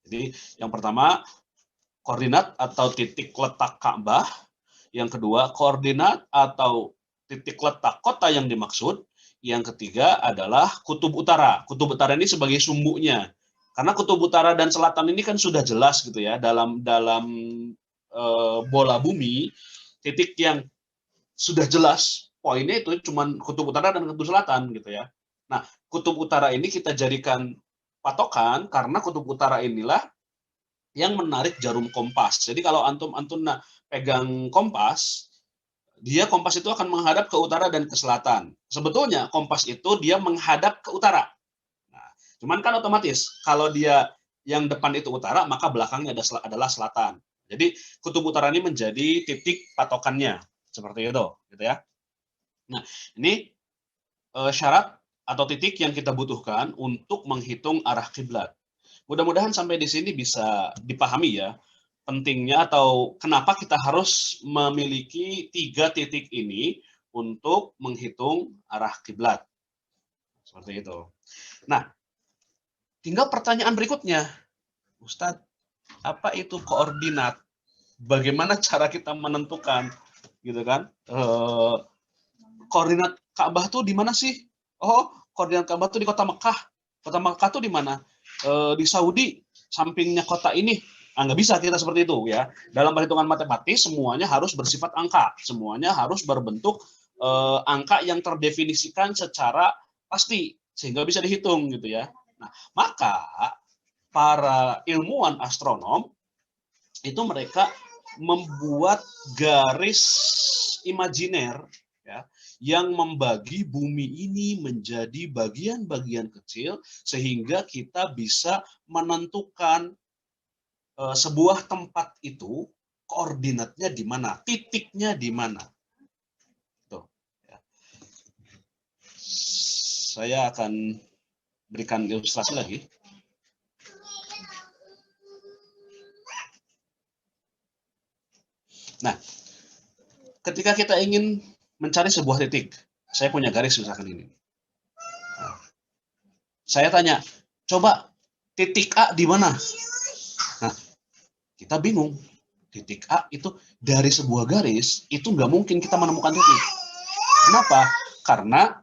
Jadi yang pertama koordinat atau titik letak Ka'bah, yang kedua koordinat atau titik letak kota yang dimaksud, yang ketiga adalah kutub utara. Kutub utara ini sebagai sumbunya. Karena kutub utara dan selatan ini kan sudah jelas gitu ya dalam bola bumi, titik yang sudah jelas poinnya itu cuma kutub utara dan kutub selatan gitu ya. Nah, kutub utara ini kita jadikan patokan karena kutub utara inilah yang menarik jarum kompas. Jadi kalau antum pegang kompas, kompas itu akan menghadap ke utara dan ke selatan. Sebetulnya kompas itu dia menghadap ke utara. Nah, cuman kan otomatis kalau dia yang depan itu utara, maka belakangnya adalah selatan. Jadi kutub utara ini menjadi titik patokannya seperti itu, gitu ya. Nah, ini syarat atau titik yang kita butuhkan untuk menghitung arah kiblat. Mudah-mudahan sampai di sini bisa dipahami ya, pentingnya atau kenapa kita harus memiliki 3 titik ini untuk menghitung arah kiblat. Seperti itu. Nah, tinggal pertanyaan berikutnya, Ustadz, apa itu koordinat? Bagaimana cara kita menentukan, gitu kan? Koordinat Ka'bah tuh di mana sih? Oh, koordinat Ka'bah tuh di kota Mekah. Kota Mekah tuh di mana? Di Saudi, sampingnya kota ini. Nggak bisa kita seperti itu ya. Dalam perhitungan matematis semuanya harus bersifat angka, semuanya harus berbentuk angka yang terdefinisikan secara pasti sehingga bisa dihitung gitu ya. Nah, maka para ilmuwan astronom itu mereka membuat garis imajiner ya, yang membagi bumi ini menjadi bagian-bagian kecil sehingga kita bisa menentukan sebuah tempat itu koordinatnya di mana, titiknya di mana. Tuh, ya. Saya akan berikan ilustrasi lagi. Nah, ketika kita ingin mencari sebuah titik, saya punya garis misalkan ini. Nah, saya tanya, coba titik A di mana? Nah, kita bingung. Titik A itu dari sebuah garis, itu nggak mungkin kita menemukan titik. Kenapa? Karena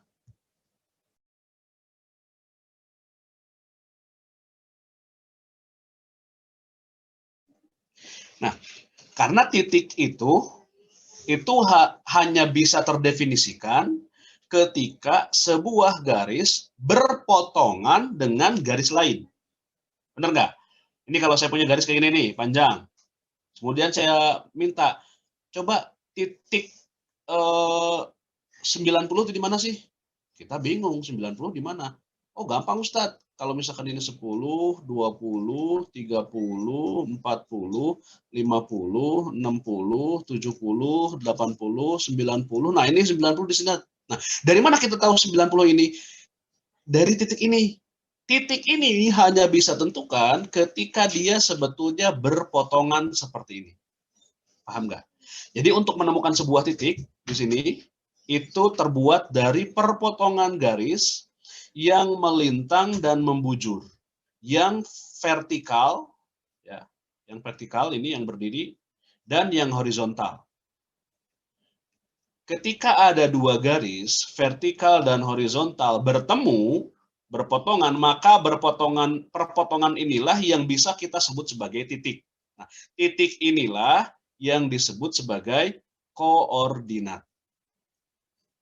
karena titik itu hanya bisa terdefinisikan ketika sebuah garis berpotongan dengan garis lain. Benar nggak? Ini kalau saya punya garis kayak gini nih, panjang. Kemudian saya minta, coba titik 90 itu di mana sih? Kita bingung, 90 di mana? Oh, gampang Ustadz. Kalau misalkan ini 10, 20, 30, 40, 50, 60, 70, 80, 90. Nah, ini 90 di sini. Nah, dari mana kita tahu 90 ini? Dari titik ini. Titik ini hanya bisa tentukan ketika dia sebetulnya berpotongan seperti ini. Paham nggak? Jadi untuk menemukan sebuah titik di sini, itu terbuat dari perpotongan garis yang melintang dan membujur. Yang vertikal, ya, yang vertikal ini yang berdiri, dan yang horizontal. Ketika ada dua garis, vertikal dan horizontal bertemu, berpotongan, maka perpotongan inilah yang bisa kita sebut sebagai titik. Nah, titik inilah yang disebut sebagai koordinat.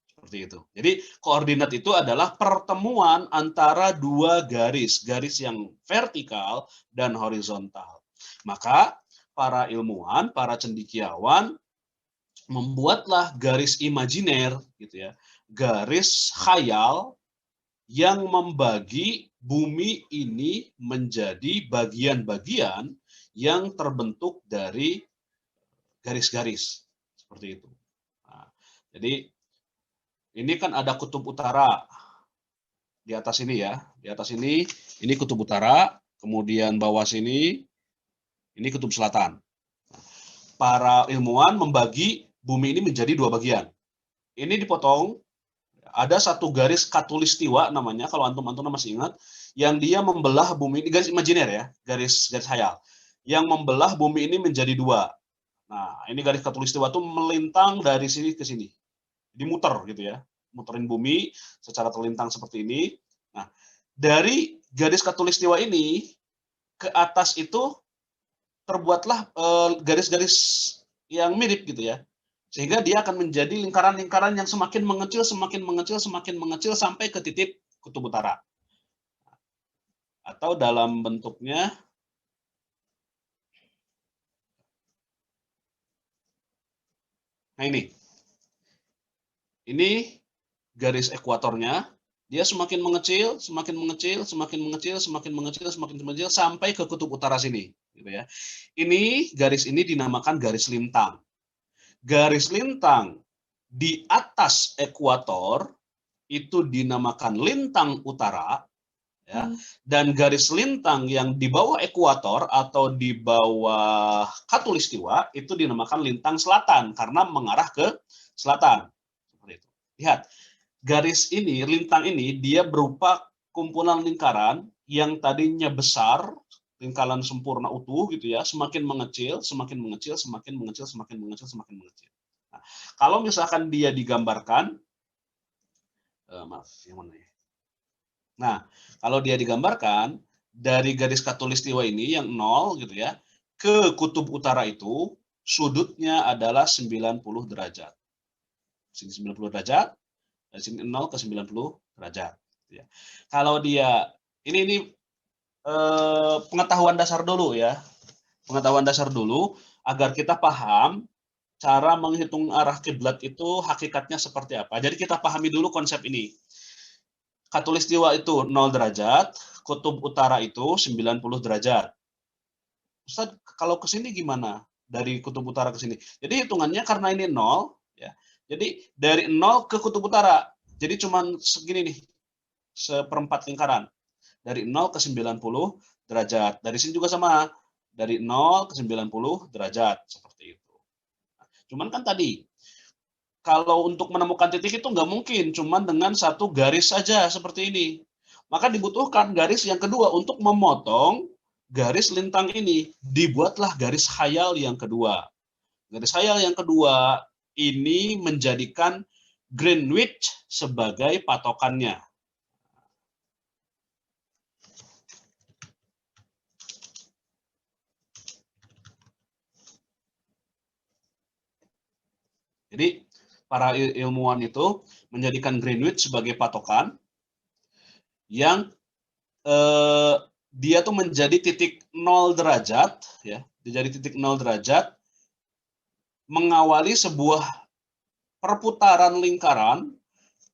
Seperti itu. Jadi koordinat itu adalah pertemuan antara dua garis yang vertikal dan horizontal. Maka para ilmuwan, para cendekiawan membuatlah garis imajiner gitu ya, garis khayal yang membagi bumi ini menjadi bagian-bagian yang terbentuk dari garis-garis seperti itu. Nah, jadi ini kan ada kutub utara di atas ini ya, di atas ini kutub utara, kemudian bawah sini ini kutub selatan. Para ilmuwan membagi bumi ini menjadi dua bagian. Ini dipotong, ada satu garis khatulistiwa namanya, kalau antum masih ingat, yang dia membelah bumi ini, garis imajiner ya, garis hayal, yang membelah bumi ini menjadi dua. Nah, ini garis khatulistiwa itu melintang dari sini ke sini, dimuter gitu ya, muterin bumi secara terlintang seperti ini. Nah, dari garis khatulistiwa ini ke atas itu terbuatlah garis-garis yang mirip gitu ya, sehingga dia akan menjadi lingkaran-lingkaran yang semakin mengecil, semakin mengecil, semakin mengecil sampai ke titik kutub utara. Atau dalam bentuknya, nah ini garis ekuatornya, dia semakin mengecil, semakin mengecil, semakin mengecil, semakin mengecil, semakin mengecil sampai ke kutub utara sini, gitu ya. Ini garis ini dinamakan garis lintang. Garis lintang di atas ekuator itu dinamakan lintang utara, ya. Dan garis lintang yang di bawah ekuator atau di bawah khatulistiwa itu dinamakan lintang selatan karena mengarah ke selatan. Seperti itu. Lihat, garis ini, lintang ini, dia berupa kumpulan lingkaran yang tadinya besar, lingkaran sempurna utuh gitu ya, semakin mengecil, semakin mengecil, semakin mengecil, semakin mengecil, semakin mengecil. Nah, kalau misalkan dia digambarkan, maaf, yang mana ya? Nah, kalau dia digambarkan dari garis khatulistiwa ini yang 0 gitu ya, ke kutub utara itu sudutnya adalah 90 derajat. Sini 90 derajat, dari sini 0 ke 90 derajat. Ya. Kalau dia, ini pengetahuan dasar dulu ya, pengetahuan dasar dulu agar kita paham cara menghitung arah kiblat itu hakikatnya seperti apa. Jadi kita pahami dulu konsep ini. Khatulistiwa itu 0 derajat, kutub utara itu 90 derajat. Ustaz, kalau ke sini gimana? Dari kutub utara ke sini. Jadi hitungannya karena ini 0, ya. Jadi dari 0 ke kutub utara. Jadi cuman segini nih, seperempat lingkaran. Dari 0 ke 90 derajat. Dari sini juga sama. Dari 0 ke 90 derajat. Seperti itu. Cuman kan tadi, kalau untuk menemukan titik itu nggak mungkin cuman dengan satu garis saja seperti ini. Maka dibutuhkan garis yang kedua untuk memotong garis lintang ini. Dibuatlah garis khayal yang kedua. Garis khayal yang kedua ini menjadikan Greenwich sebagai patokannya. Jadi para ilmuwan itu menjadikan Greenwich sebagai patokan yang dia tuh menjadi titik 0 derajat, ya, menjadi titik 0 derajat mengawali sebuah perputaran lingkaran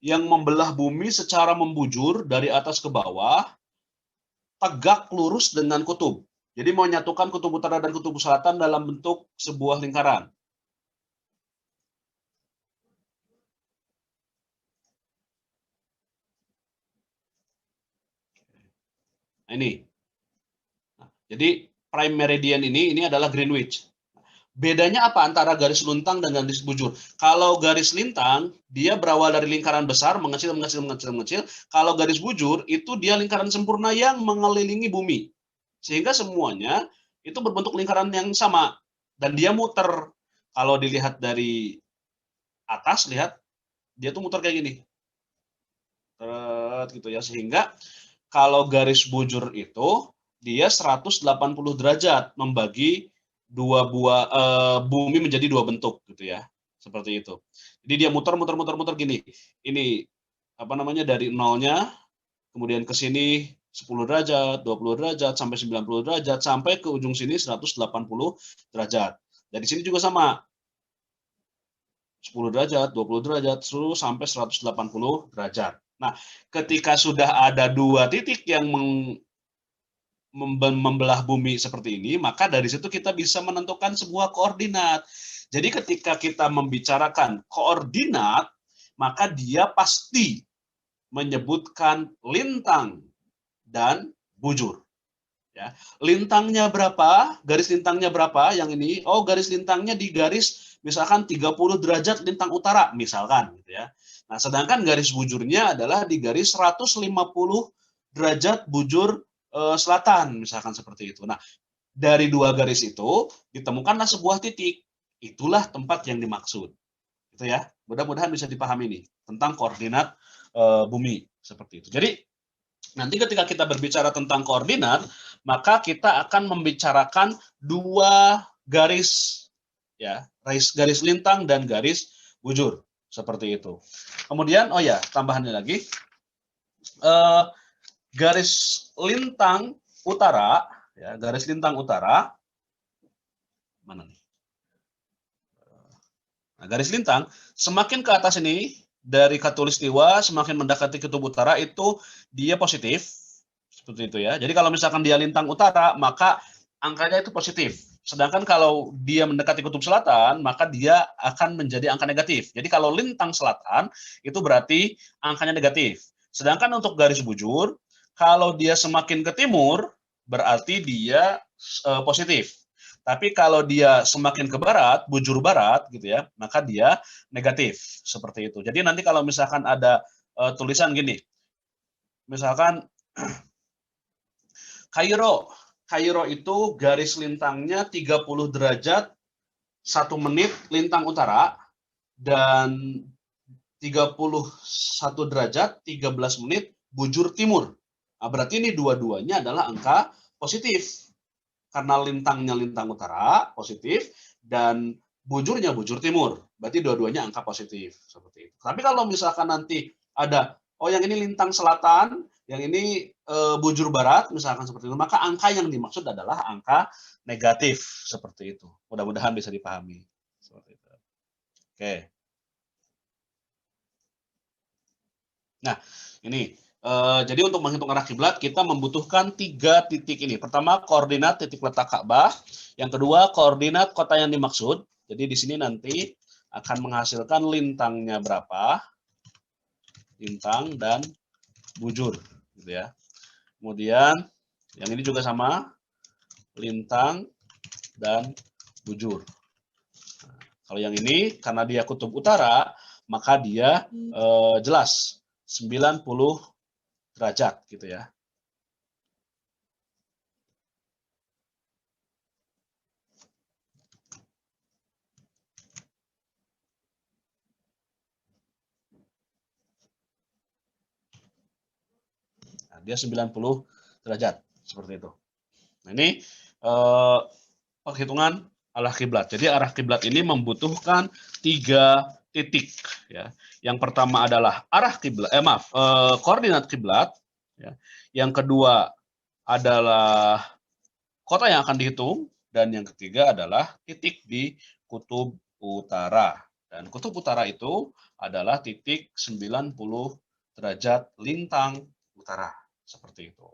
yang membelah bumi secara membujur dari atas ke bawah, tegak lurus dengan kutub. Jadi menyatukan kutub utara dan kutub selatan dalam bentuk sebuah lingkaran. Nah, ini. Nah, jadi prime meridian ini adalah Greenwich. Bedanya apa antara garis luntang dan garis bujur? Kalau garis lintang, dia berawal dari lingkaran besar, mengecil, mengecil, mengecil, mengecil. Kalau garis bujur, itu dia lingkaran sempurna yang mengelilingi bumi. Sehingga semuanya itu berbentuk lingkaran yang sama. Dan dia muter. Kalau dilihat dari atas, lihat, dia tuh muter kayak gini. Gitu ya. Sehingga kalau garis bujur itu, dia 180 derajat membagi dua buah bumi menjadi dua bentuk gitu ya, seperti itu. Jadi dia muter gini. Ini apa namanya, dari nolnya kemudian ke sini 10 derajat, 20 derajat sampai 90 derajat sampai ke ujung sini 180 derajat. Dari sini juga sama. 10 derajat, 20 derajat, seluruh sampai 180 derajat. Nah, ketika sudah ada dua titik yang membelah bumi seperti ini, maka dari situ kita bisa menentukan sebuah koordinat. Jadi ketika kita membicarakan koordinat, maka dia pasti menyebutkan lintang dan bujur. Ya. Lintangnya berapa? Garis lintangnya berapa? Yang ini, oh garis lintangnya di garis misalkan 30 derajat lintang utara, misalkan gitu ya. Nah, sedangkan garis bujurnya adalah di garis 150 derajat bujur selatan, misalkan seperti itu. Nah, dari dua garis itu ditemukanlah sebuah titik. Itulah tempat yang dimaksud. Gitu ya. Mudah-mudahan bisa dipahami nih tentang koordinat bumi seperti itu. Jadi nanti ketika kita berbicara tentang koordinat, maka kita akan membicarakan dua garis ya, garis lintang dan garis bujur seperti itu. Kemudian oh ya, tambahannya lagi garis lintang utara ya, garis lintang utara mana nih? Nah, garis lintang semakin ke atas ini dari khatulistiwa semakin mendekati kutub utara itu dia positif seperti itu ya. Jadi kalau misalkan dia lintang utara maka angkanya itu positif. Sedangkan kalau dia mendekati kutub selatan maka dia akan menjadi angka negatif. Jadi kalau lintang selatan itu berarti angkanya negatif. Sedangkan untuk garis bujur kalau dia semakin ke timur berarti dia positif. Tapi kalau dia semakin ke barat, bujur barat gitu ya, maka dia negatif seperti itu. Jadi nanti kalau misalkan ada tulisan gini, misalkan Kairo, Kairo itu garis lintangnya 30 derajat 1 menit lintang utara dan 31 derajat 13 menit bujur timur. Nah, berarti ini dua-duanya adalah angka positif. Karena lintangnya lintang utara positif dan bujurnya bujur timur, berarti dua-duanya angka positif seperti itu. Tapi kalau misalkan nanti ada oh yang ini lintang selatan, yang ini bujur barat misalkan seperti itu, maka angka yang dimaksud adalah angka negatif seperti itu. Mudah-mudahan bisa dipahami seperti itu. Oke. Nah, ini jadi untuk menghitung arah kiblat kita membutuhkan 3 titik ini. Pertama koordinat titik letak Ka'bah, yang kedua koordinat kota yang dimaksud. Jadi di sini nanti akan menghasilkan lintangnya berapa, lintang dan bujur, gitu ya. Kemudian yang ini juga sama, lintang dan bujur. Nah, kalau yang ini karena dia kutub utara, maka dia jelas 90 derajat gitu ya. Nah, dia 90 derajat seperti itu. Nah, ini perhitungan arah kiblat. Jadi arah kiblat ini membutuhkan 3 titik ya. Yang pertama adalah arah kiblat, koordinat kiblat ya. Yang kedua adalah kota yang akan dihitung dan yang ketiga adalah titik di kutub utara. Dan kutub utara itu adalah titik 90 derajat lintang utara seperti itu.